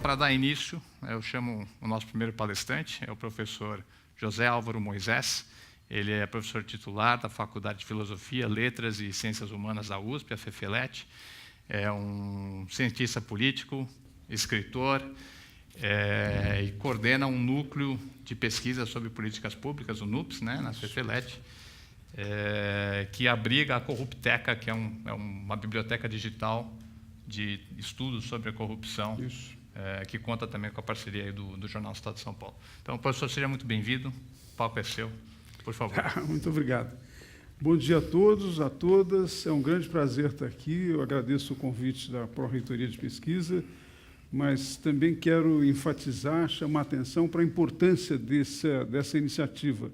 para dar início, eu chamo o nosso primeiro palestrante, é o professor José Álvaro Moisés. Ele é professor titular da Faculdade de Filosofia, Letras e Ciências Humanas da USP, a FEFELET. É um cientista político, escritor, e coordena um núcleo de pesquisa sobre políticas públicas, o NUPS, né, na FEFELET, que abriga a Corrupteca, que é uma biblioteca digital de estudos sobre a corrupção, que conta também com a parceria aí do Jornal Estado de São Paulo. Então, professor, seja muito bem-vindo. O palco é seu, por favor. Muito obrigado. Bom dia a todos, a todas. É um grande prazer estar aqui. Eu agradeço o convite da Pró-Reitoria de Pesquisa, mas também quero enfatizar, chamar a atenção para a importância dessa iniciativa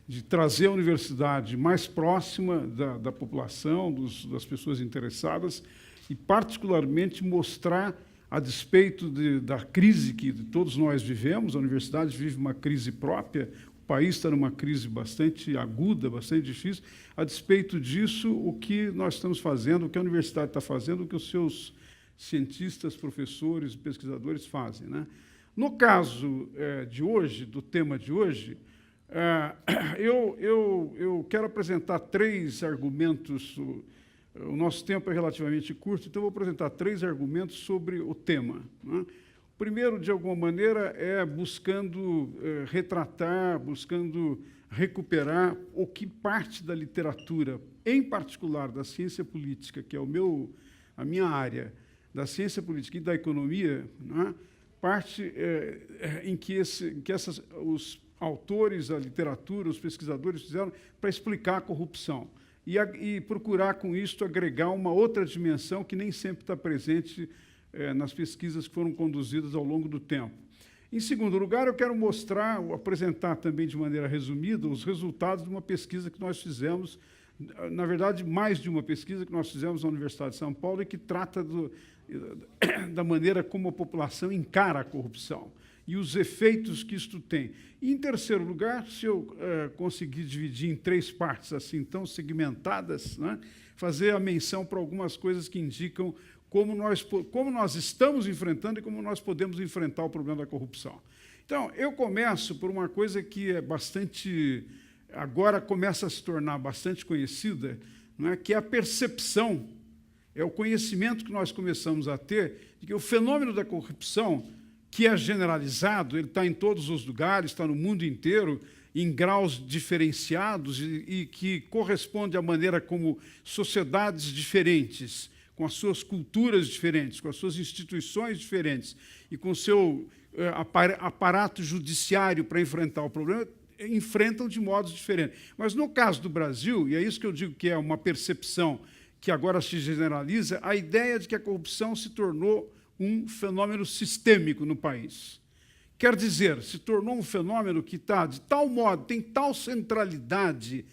de trazer a universidade mais próxima da população, das pessoas interessadas, e, particularmente, mostrar, a despeito da crise que todos nós vivemos, a universidade vive uma crise própria, o país está numa crise bastante aguda, bastante difícil, a despeito disso, o que nós estamos fazendo, o que a universidade está fazendo, o que os seus cientistas, professores, pesquisadores fazem, né? No caso de hoje, do tema de hoje, eu quero apresentar 3 argumentos. O nosso tempo é relativamente curto, então eu vou apresentar 3 argumentos sobre o tema, né? O primeiro, de alguma maneira, é buscando retratar, buscando recuperar o que parte da literatura, em particular da ciência política, que é a minha área, da ciência política e da economia, né? Parte em que os autores, a literatura, os pesquisadores fizeram para explicar a corrupção. E procurar, com isso, agregar uma outra dimensão que nem sempre está presente nas pesquisas que foram conduzidas ao longo do tempo. Em segundo lugar, eu quero apresentar também de maneira resumida, os resultados de uma pesquisa que nós fizemos, na verdade, mais de uma pesquisa que nós fizemos na Universidade de São Paulo e que trata da maneira como a população encara a corrupção e os efeitos que isto tem. E, em terceiro lugar, se eu conseguir dividir em 3 partes assim tão segmentadas, né, fazer a menção para algumas coisas que indicam como nós estamos enfrentando e como nós podemos enfrentar o problema da corrupção. Então, eu começo por uma coisa que agora começa a se tornar bastante conhecida, né, que é a percepção, é o conhecimento que nós começamos a ter de que o fenômeno da corrupção, que é generalizado, ele está em todos os lugares, está no mundo inteiro, em graus diferenciados e que corresponde à maneira como sociedades diferentes, com as suas culturas diferentes, com as suas instituições diferentes e com o seu aparato judiciário para enfrentar o problema, enfrentam de modos diferentes. Mas, no caso do Brasil, e é isso que eu digo que é uma percepção que agora se generaliza, a ideia de que a corrupção se tornou um fenômeno sistêmico no país. Quer dizer, se tornou um fenômeno que está de tal modo, tem tal centralidade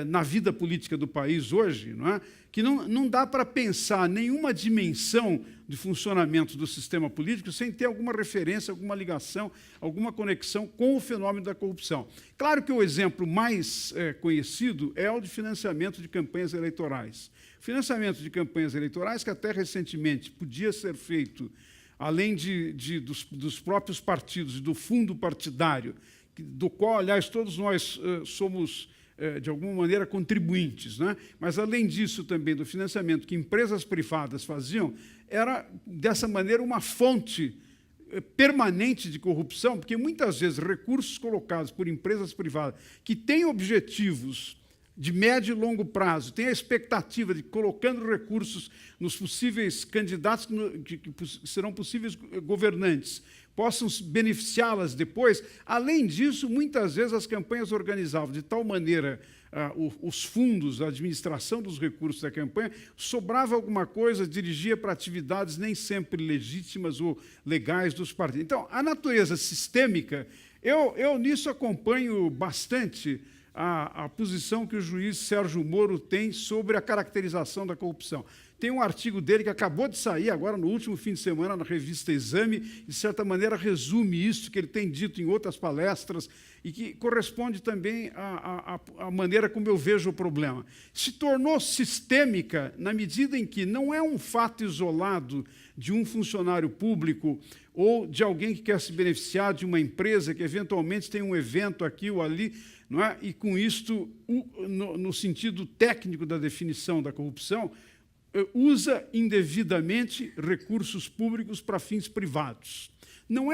na vida política do país hoje, não é? Que não dá para pensar nenhuma dimensão de funcionamento do sistema político sem ter alguma referência, alguma ligação, alguma conexão com o fenômeno da corrupção. Claro que o exemplo mais conhecido é o de financiamento de campanhas eleitorais. Financiamento de campanhas eleitorais que até recentemente podia ser feito, além dos próprios partidos e do fundo partidário, do qual, aliás, todos nós somos, de alguma maneira, contribuintes, né? Mas, além disso, também do financiamento que empresas privadas faziam, era, dessa maneira, uma fonte permanente de corrupção, porque, muitas vezes, recursos colocados por empresas privadas que têm objetivos de médio e longo prazo, tem a expectativa de, colocando recursos nos possíveis candidatos que serão possíveis governantes, possam beneficiá-las depois. Além disso, muitas vezes as campanhas organizavam de tal maneira os fundos, a administração dos recursos da campanha, sobrava alguma coisa, dirigia para atividades nem sempre legítimas ou legais dos partidos. Então, a natureza sistêmica, eu nisso acompanho bastante a posição que o juiz Sérgio Moro tem sobre a caracterização da corrupção. Tem um artigo dele que acabou de sair agora, no último fim de semana, na revista Exame, de certa maneira resume isso que ele tem dito em outras palestras e que corresponde também à maneira como eu vejo o problema. Se tornou sistêmica na medida em que não é um fato isolado de um funcionário público ou de alguém que quer se beneficiar de uma empresa que eventualmente tem um evento aqui ou ali, não é? E com isto, no sentido técnico da definição da corrupção, usa indevidamente recursos públicos para fins privados. Não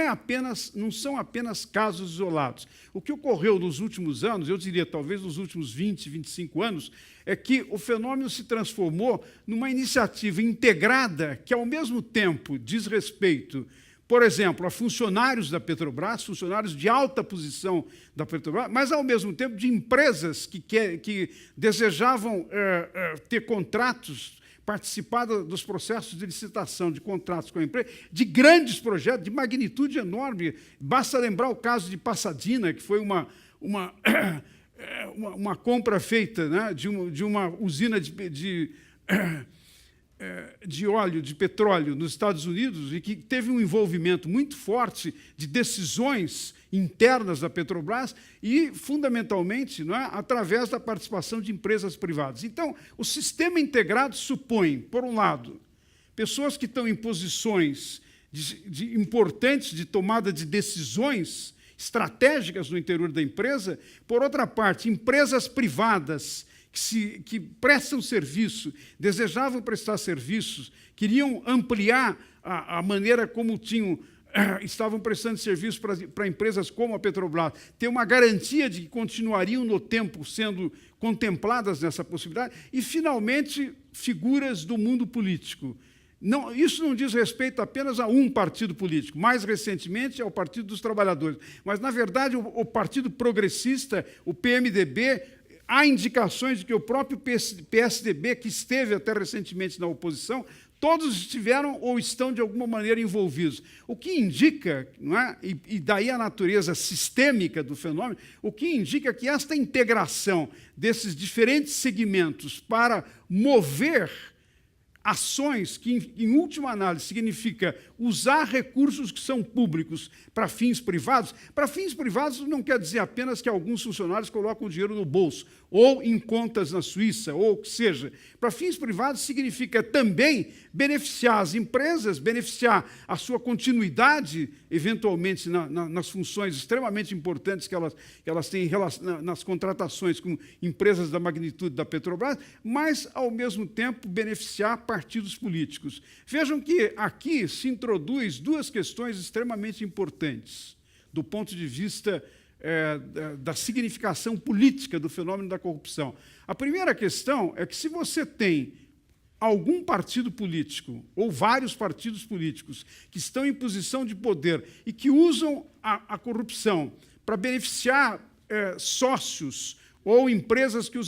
são apenas casos isolados. O que ocorreu nos últimos anos, eu diria talvez nos últimos 20, 25 anos, é que o fenômeno se transformou numa iniciativa integrada que, ao mesmo tempo, diz respeito, por exemplo, a funcionários da Petrobras, funcionários de alta posição da Petrobras, mas, ao mesmo tempo, de empresas que desejavam ter contratos, participar dos processos de licitação de contratos com a empresa, de grandes projetos, de magnitude enorme. Basta lembrar o caso de Pasadena, que foi uma compra feita, né, de uma usina de óleo, de petróleo nos Estados Unidos e que teve um envolvimento muito forte de decisões internas da Petrobras e, fundamentalmente, não é, através da participação de empresas privadas. Então, o sistema integrado supõe, por um lado, pessoas que estão em posições importantes de tomada de decisões estratégicas no interior da empresa, por outra parte, empresas privadas que prestam serviço, desejavam prestar serviços, queriam ampliar a maneira como estavam prestando serviço para empresas como a Petrobras, ter uma garantia de que continuariam no tempo sendo contempladas nessa possibilidade, e, finalmente, figuras do mundo político. Isso não diz respeito apenas a um partido político, mais recentemente ao Partido dos Trabalhadores, mas, na verdade, o Partido Progressista, o PMDB, há indicações de que o próprio PSDB, que esteve até recentemente na oposição, todos estiveram ou estão, de alguma maneira, envolvidos. O que indica, não é? E daí a natureza sistêmica do fenômeno, o que indica que esta integração desses diferentes segmentos para mover ações que, em última análise, significa usar recursos que são públicos para fins privados. Para fins privados não quer dizer apenas que alguns funcionários colocam o dinheiro no bolso, ou em contas na Suíça, ou o que seja. Para fins privados significa também beneficiar as empresas, beneficiar a sua continuidade, eventualmente, nas funções extremamente importantes que elas têm nas contratações com empresas da magnitude da Petrobras, mas, ao mesmo tempo, beneficiar partidos políticos. Vejam que aqui se introduz duas questões extremamente importantes do ponto de vista da significação política do fenômeno da corrupção. A primeira questão é que, se você tem algum partido político ou vários partidos políticos que estão em posição de poder e que usam a corrupção para beneficiar sócios ou empresas que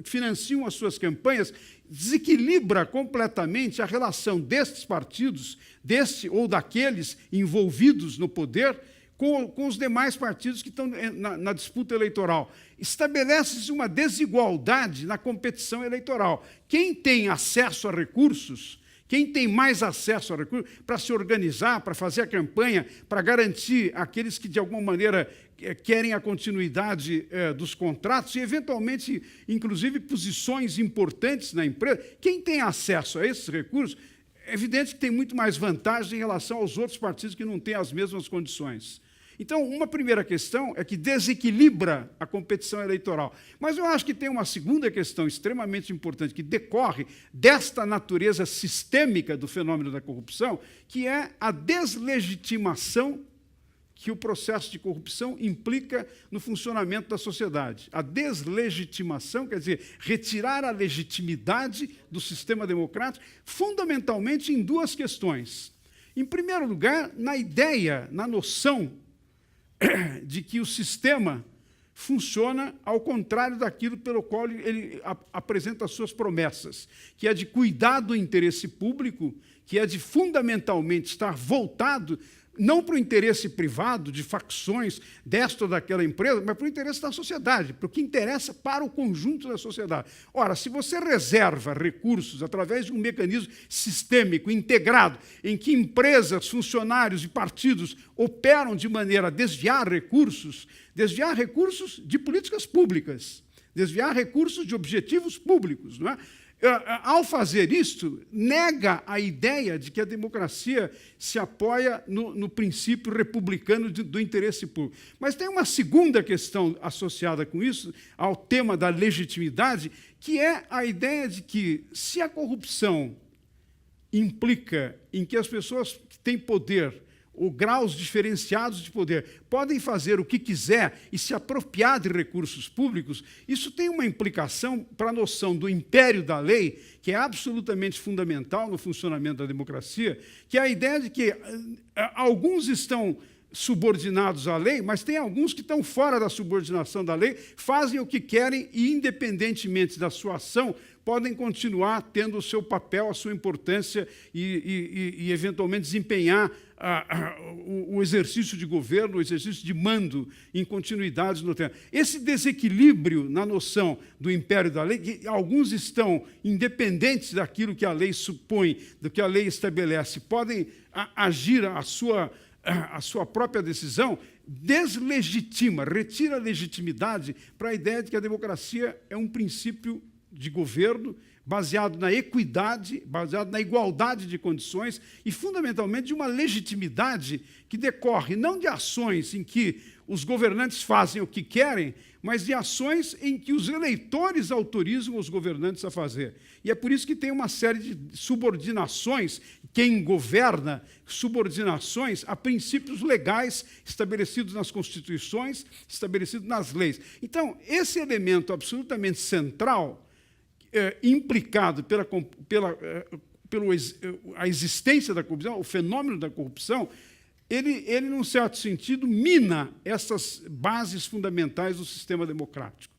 financiam as suas campanhas, desequilibra completamente a relação destes partidos, deste ou daqueles envolvidos no poder, com os demais partidos que estão na disputa eleitoral. Estabelece-se uma desigualdade na competição eleitoral. Quem tem acesso a recursos, quem tem mais acesso a recursos para se organizar, para fazer a campanha, para garantir aqueles que, de alguma maneira, querem a continuidade dos contratos e, eventualmente, inclusive, posições importantes na empresa, quem tem acesso a esses recursos, é evidente que tem muito mais vantagem em relação aos outros partidos que não têm as mesmas condições. Então, uma primeira questão é que desequilibra a competição eleitoral. Mas eu acho que tem uma segunda questão extremamente importante que decorre desta natureza sistêmica do fenômeno da corrupção, que é a deslegitimação que o processo de corrupção implica no funcionamento da sociedade. A deslegitimação, quer dizer, retirar a legitimidade do sistema democrático, fundamentalmente em duas questões. Em primeiro lugar, na ideia, na noção de que o sistema funciona ao contrário daquilo pelo qual ele apresenta as suas promessas, que é de cuidar do interesse público, que é de fundamentalmente estar voltado não para o interesse privado de facções desta ou daquela empresa, mas para o interesse da sociedade, para o que interessa para o conjunto da sociedade. Ora, se você reserva recursos através de um mecanismo sistêmico, integrado, em que empresas, funcionários e partidos operam de maneira a desviar recursos de políticas públicas, desviar recursos de objetivos públicos, não é? Ao fazer isto, nega a ideia de que a democracia se apoia no princípio republicano do interesse público. Mas tem uma segunda questão associada com isso, ao tema da legitimidade, que é a ideia de que, se a corrupção implica em que as pessoas que têm poder, ou graus diferenciados de poder, podem fazer o que quiser e se apropriar de recursos públicos, isso tem uma implicação para a noção do império da lei, que é absolutamente fundamental no funcionamento da democracia, que é a ideia de que alguns estão subordinados à lei, mas tem alguns que estão fora da subordinação da lei, fazem o que querem e, independentemente da sua ação, podem continuar tendo o seu papel, a sua importância e eventualmente, desempenhar o exercício de governo, o exercício de mando em continuidade no tempo. Esse desequilíbrio na noção do império da lei, que alguns estão independentes daquilo que a lei supõe, do que a lei estabelece, podem agir a sua própria decisão, deslegitima, retira a legitimidade para a ideia de que a democracia é um princípio de governo baseado na equidade, baseado na igualdade de condições e, fundamentalmente, de uma legitimidade que decorre não de ações em que os governantes fazem o que querem, mas de ações em que os eleitores autorizam os governantes a fazer. E é por isso que tem uma série de subordinações, quem governa, subordinações a princípios legais estabelecidos nas constituições, estabelecidos nas leis. Então, esse elemento absolutamente central, implicado pela a existência da corrupção, o fenômeno da corrupção, ele, num certo sentido, mina essas bases fundamentais do sistema democrático.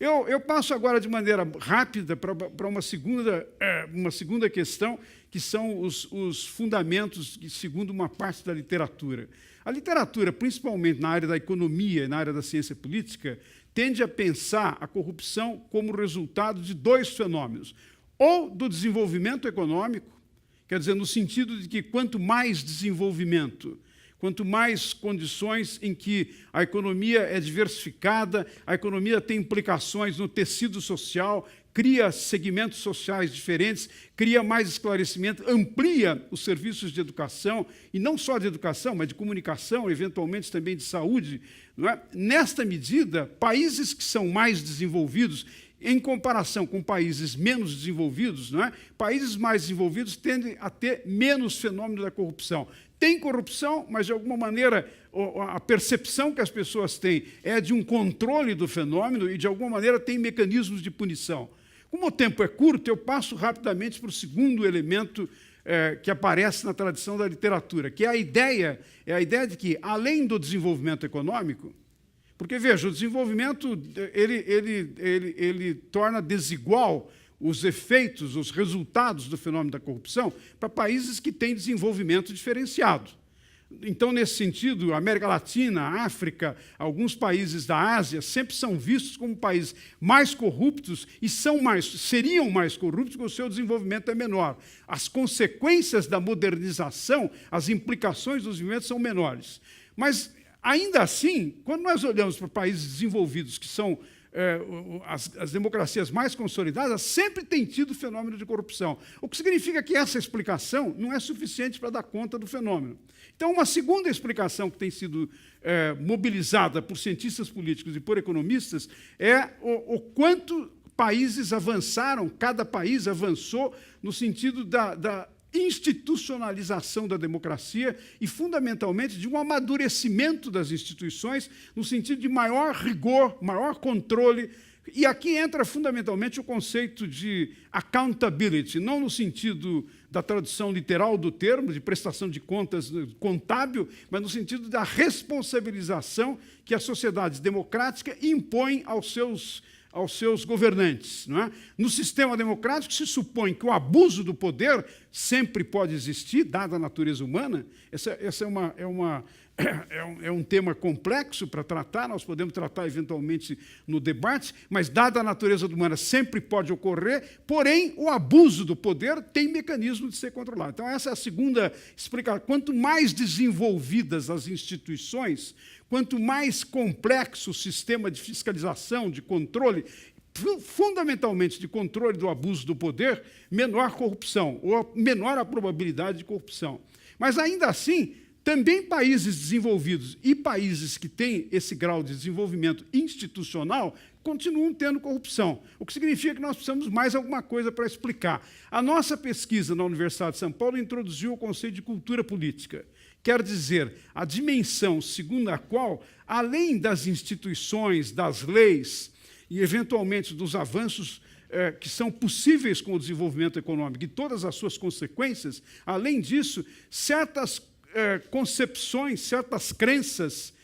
Eu passo agora, de maneira rápida, para uma segunda questão, que são os fundamentos, segundo uma parte da literatura. A literatura, principalmente na área da economia e na área da ciência política, tende a pensar a corrupção como resultado de dois fenômenos. Ou do desenvolvimento econômico, quer dizer, no sentido de que quanto mais desenvolvimento, quanto mais condições em que a economia é diversificada, a economia tem implicações no tecido social, cria segmentos sociais diferentes, cria mais esclarecimento, amplia os serviços de educação, e não só de educação, mas de comunicação, eventualmente também de saúde. Não é? Nesta medida, países que são mais desenvolvidos, em comparação com países menos desenvolvidos, não é? Países mais desenvolvidos tendem a ter menos fenômeno da corrupção. Tem corrupção, mas, de alguma maneira, a percepção que as pessoas têm é de um controle do fenômeno e, de alguma maneira, tem mecanismos de punição. Como o tempo é curto, eu passo rapidamente para o segundo elemento que aparece na tradição da literatura, que é a ideia de que, além do desenvolvimento econômico, porque, veja, o desenvolvimento ele torna desigual os efeitos, os resultados do fenômeno da corrupção para países que têm desenvolvimento diferenciado. Então, nesse sentido, a América Latina, a África, alguns países da Ásia sempre são vistos como países mais corruptos e seriam mais corruptos porque o seu desenvolvimento é menor. As consequências da modernização, as implicações dos desenvolvimentos são menores. Mas, ainda assim, quando nós olhamos para países desenvolvidos, que são as democracias mais consolidadas, sempre têm tido fenômeno de corrupção. O que significa que essa explicação não é suficiente para dar conta do fenômeno. Então, uma segunda explicação que tem sido mobilizada por cientistas políticos e por economistas é o quanto países avançaram, cada país avançou no sentido da institucionalização da democracia e, fundamentalmente, de um amadurecimento das instituições no sentido de maior rigor, maior controle. E aqui entra, fundamentalmente, o conceito de accountability, não no sentido da tradução literal do termo, de prestação de contas contábil, mas no sentido da responsabilização que a sociedade democrática impõe aos seus aos seus governantes. Não é? No sistema democrático, se supõe que o abuso do poder sempre pode existir, dada a natureza humana. Essa é um tema complexo para tratar, nós podemos tratar eventualmente no debate, mas, dada a natureza humana, sempre pode ocorrer, porém, o abuso do poder tem mecanismo de ser controlado. Então, essa é a segunda explicação. Quanto mais desenvolvidas as instituições, quanto mais complexo o sistema de fiscalização, de controle, fundamentalmente de controle do abuso do poder, menor a corrupção, ou menor a probabilidade de corrupção. Mas, ainda assim, também países desenvolvidos e países que têm esse grau de desenvolvimento institucional continuam tendo corrupção, o que significa que nós precisamos mais alguma coisa para explicar. A nossa pesquisa na Universidade de São Paulo introduziu o conceito de cultura política. Quer dizer, a dimensão segundo a qual, além das instituições, das leis e, eventualmente, dos avanços que são possíveis com o desenvolvimento econômico e todas as suas consequências, além disso, certas concepções, certas crenças,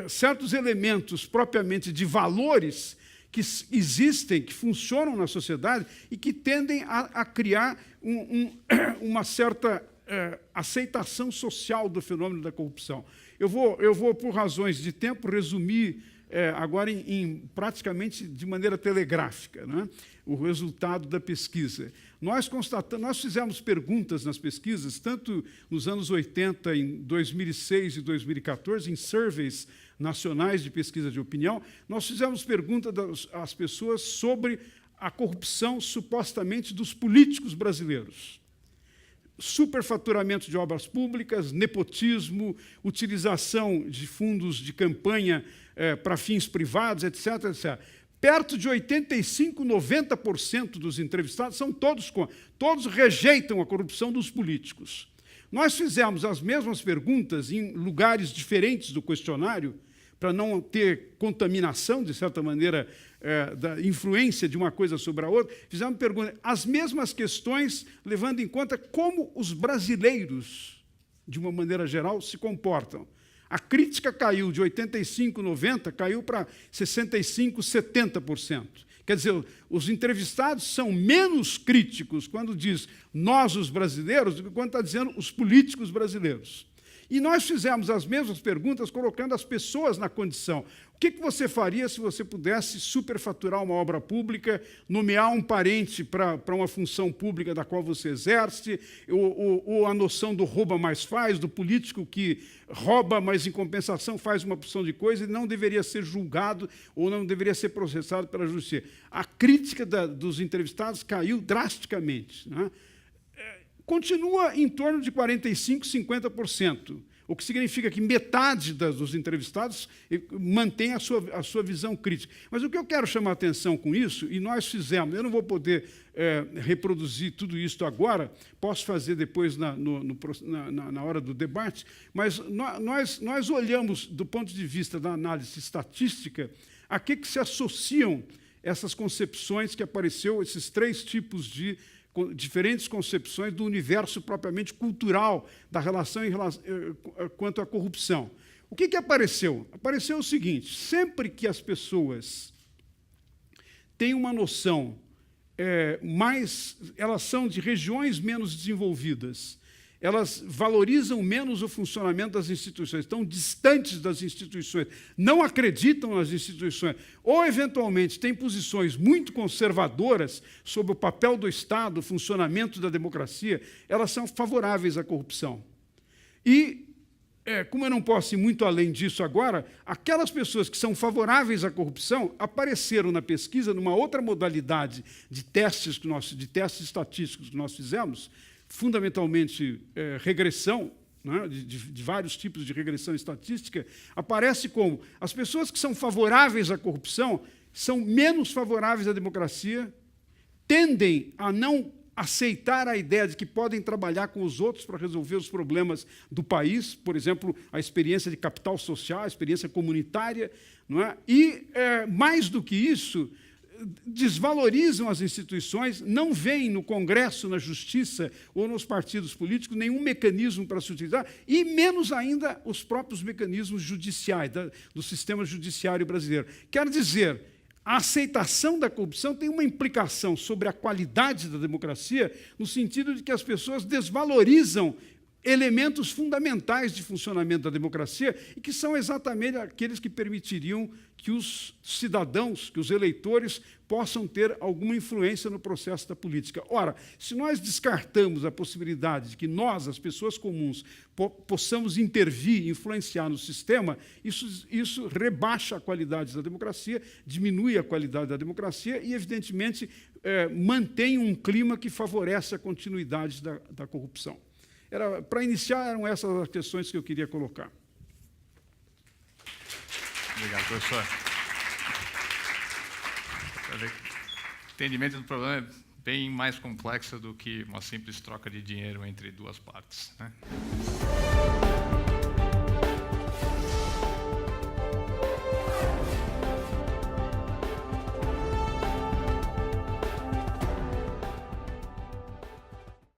certos elementos propriamente de valores que existem, que funcionam na sociedade e que tendem a criar uma certa aceitação social do fenômeno da corrupção. Eu vou, por razões de tempo, resumir agora praticamente de maneira telegráfica, né, o resultado da pesquisa. Nós fizemos perguntas nas pesquisas, tanto nos anos 80, em 2006 e 2014, em surveys nacionais de pesquisa de opinião, nós fizemos perguntas às pessoas sobre a corrupção, supostamente, dos políticos brasileiros. Superfaturamento de obras públicas, nepotismo, utilização de fundos de campanha para fins privados, etc., etc. Perto de 85%, 90% dos entrevistados são todos rejeitam a corrupção dos políticos. Nós fizemos as mesmas perguntas em lugares diferentes do questionário, para não ter contaminação, de certa maneira, da influência de uma coisa sobre a outra. Fizemos perguntas, as mesmas questões, levando em conta como os brasileiros, de uma maneira geral, se comportam. A crítica caiu de 85%, 90%, caiu para 65%, 70%. Quer dizer, os entrevistados são menos críticos quando diz nós, os brasileiros, do que quando está dizendo os políticos brasileiros. E nós fizemos as mesmas perguntas, colocando as pessoas na condição. O que você faria se você pudesse superfaturar uma obra pública, nomear um parente para uma função pública da qual você exerce, ou a noção do rouba mais faz, do político que rouba, mas em compensação faz uma porção de coisa e não deveria ser julgado ou não deveria ser processado pela justiça. A crítica dos entrevistados caiu drasticamente, né? Continua em torno de 45%, 50%, o que significa que metade dos entrevistados mantém a sua visão crítica. Mas o que eu quero chamar a atenção com isso, e nós fizemos, eu não vou poder reproduzir tudo isso agora, posso fazer depois na hora do debate, mas nós olhamos, do ponto de vista da análise estatística, a que se associam essas concepções que apareceu, esses três tipos de diferentes concepções do universo propriamente cultural da relação quanto à corrupção. O que apareceu? Apareceu o seguinte, sempre que as pessoas têm uma noção, elas são de regiões menos desenvolvidas, elas valorizam menos o funcionamento das instituições, estão distantes das instituições, não acreditam nas instituições, ou, eventualmente, têm posições muito conservadoras sobre o papel do Estado, o funcionamento da democracia, elas são favoráveis à corrupção. E, como eu não posso ir muito além disso agora, aquelas pessoas que são favoráveis à corrupção apareceram na pesquisa numa outra modalidade de testes estatísticos que nós fizemos, fundamentalmente regressão, né, de vários tipos de regressão estatística, aparece como as pessoas que são favoráveis à corrupção são menos favoráveis à democracia, tendem a não aceitar a ideia de que podem trabalhar com os outros para resolver os problemas do país, por exemplo, a experiência de capital social, a experiência comunitária, não é? E, mais do que isso, desvalorizam as instituições, não veem no Congresso, na Justiça ou nos partidos políticos nenhum mecanismo para se utilizar, e menos ainda os próprios mecanismos judiciais, do sistema judiciário brasileiro. Quer dizer, a aceitação da corrupção tem uma implicação sobre a qualidade da democracia, no sentido de que as pessoas desvalorizam elementos fundamentais de funcionamento da democracia e que são exatamente aqueles que permitiriam que os cidadãos, que os eleitores possam ter alguma influência no processo da política. Ora, se nós descartamos a possibilidade de que nós, as pessoas comuns, possamos intervir, influenciar no sistema, isso rebaixa a qualidade da democracia, diminui a qualidade da democracia e, evidentemente, mantém um clima que favorece a continuidade da corrupção. Para iniciar, eram essas as questões que eu queria colocar. Obrigado, professor. O entendimento do problema é bem mais complexo do que uma simples troca de dinheiro entre duas partes, né?